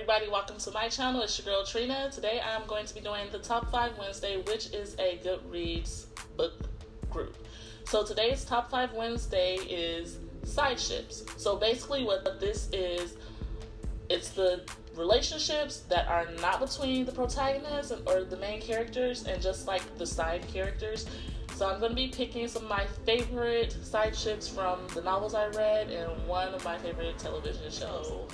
everybody, welcome to my channel. It's your girl Trina. Today I'm going to be doing the Top 5 Wednesday, which is a Goodreads book group. So today's Top 5 Wednesday is side ships. So basically what this is, it's the relationships that are not between the protagonists or the main characters and just like the side characters. So I'm going to be picking some of my favorite side ships from the novels I read and one of my favorite television shows.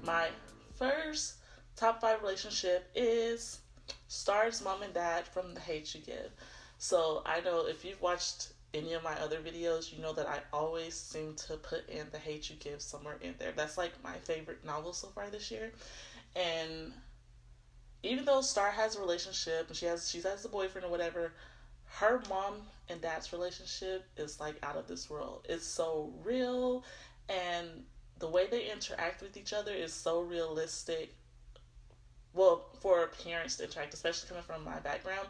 My first top 5 relationship is Star's mom and dad from The Hate You Give. So I know if you've watched any of my other videos, you know that I always seem to put in The Hate You Give somewhere in there. That's like my favorite novel so far this year. And even though Star has a relationship and she has a boyfriend or whatever, her mom and dad's relationship is like out of this world. It's so real, and the way they interact with each other is so realistic. Well, for parents to interact, especially coming from my background.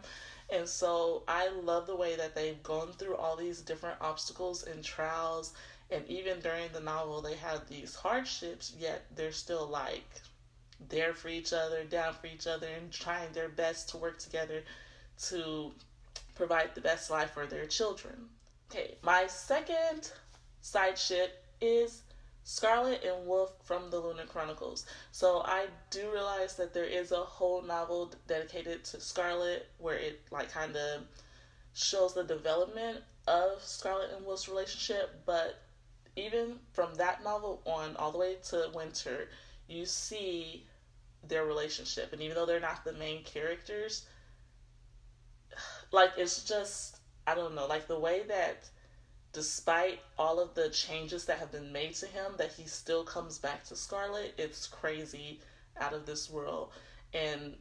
And so I love the way that they've gone through all these different obstacles and trials. And even during the novel, they have these hardships, yet they're still like there for each other, down for each other, and trying their best to work together to provide the best life for their children. Okay, my second side ship is Scarlet and Wolf from the Lunar Chronicles. So I do realize that there is a whole novel dedicated to Scarlet where it like kind of shows the development of Scarlet and Wolf's relationship, but even from that novel on all the way to Winter, you see their relationship. And even though they're not the main characters, like it's just, I don't know, like the way that despite all of the changes that have been made to him, that he still comes back to Scarlet, it's crazy, out of this world. And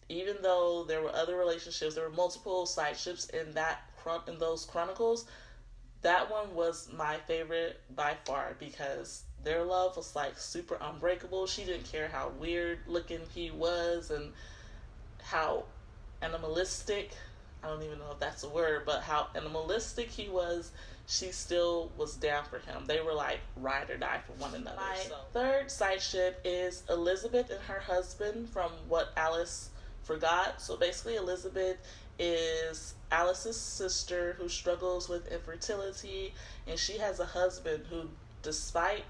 even though there were other relationships, there were multiple side ships in those chronicles, that one was my favorite by far because their love was like super unbreakable. She didn't care how weird looking he was and how animalistic, I don't even know if that's a word, but how animalistic he was. She still was down for him. They were like ride or die for one another. My third side ship is Elizabeth and her husband from What Alice Forgot. So basically Elizabeth is Alice's sister who struggles with infertility, and she has a husband who, despite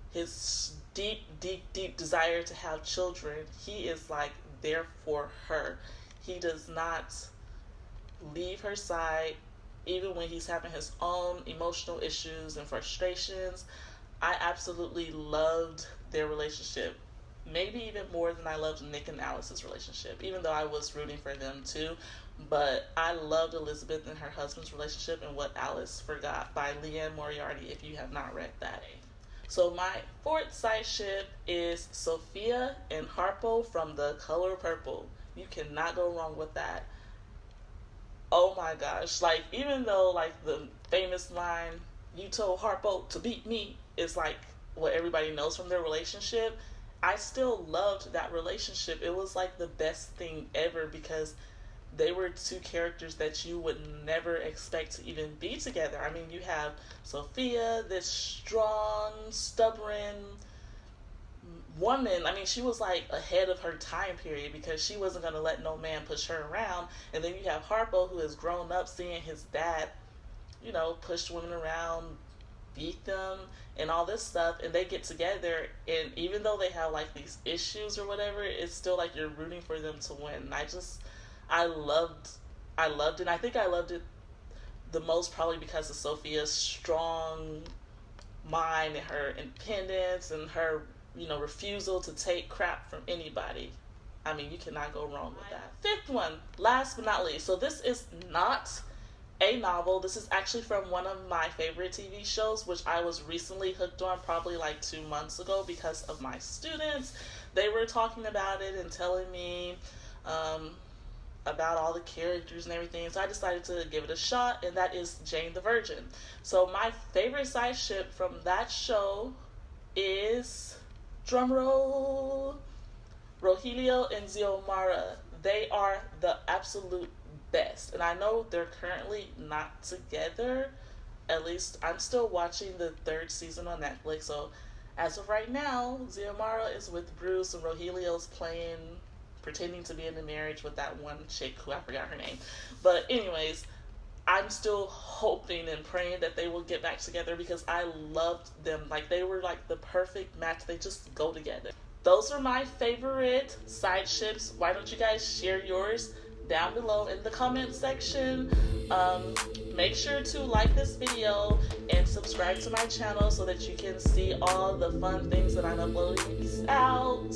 his deep desire to have children, he is like there for her. He does not leave her side even when he's having his own emotional issues and frustrations. I absolutely loved their relationship, maybe even more than I loved Nick and Alice's relationship, even though I was rooting for them too. But I loved Elizabeth and her husband's relationship in What Alice Forgot by Leanne Moriarty, if you have not read that. So my fourth side ship is Sophia and Harpo from The Color Purple. You cannot go wrong with that. Oh my gosh, like even though like the famous line, "You told Harpo to beat me," is like what everybody knows from their relationship, I still loved that relationship. It was like the best thing ever because they were two characters that you would never expect to even be together. I mean, you have Sophia, this strong, stubborn woman. I mean, she was like ahead of her time period because she wasn't going to let no man push her around. And then you have Harpo, who has grown up seeing his dad, you know, push women around, beat them, and all this stuff. And they get together, and even though they have like these issues or whatever, it's still like you're rooting for them to win. And I loved it. And I think I loved it the most probably because of Sophia's strong mind and her independence and her, you know, refusal to take crap from anybody. I mean, you cannot go wrong with that. Fifth one, last but not least. So this is not a novel. This is actually from one of my favorite TV shows, which I was recently hooked on probably like 2 months ago because of my students. They were talking about it and telling me about all the characters and everything. So I decided to give it a shot, and that is Jane the Virgin. So my favorite side ship from that show is, drumroll, Rogelio and Xiomara. They are the absolute best. And I know they're currently not together. At least I'm still watching the 3rd season on Netflix, so as of right now, Xiomara is with Bruce and Rogelio's pretending to be in a marriage with that one chick who I forgot her name. But anyways, I'm still hoping and praying that they will get back together because I loved them. Like, they were like the perfect match. They just go together. Those are my favorite side ships. Why don't you guys share yours down below in the comment section? Make sure to like this video and subscribe to my channel so that you can see all the fun things that I'm uploading. Peace out.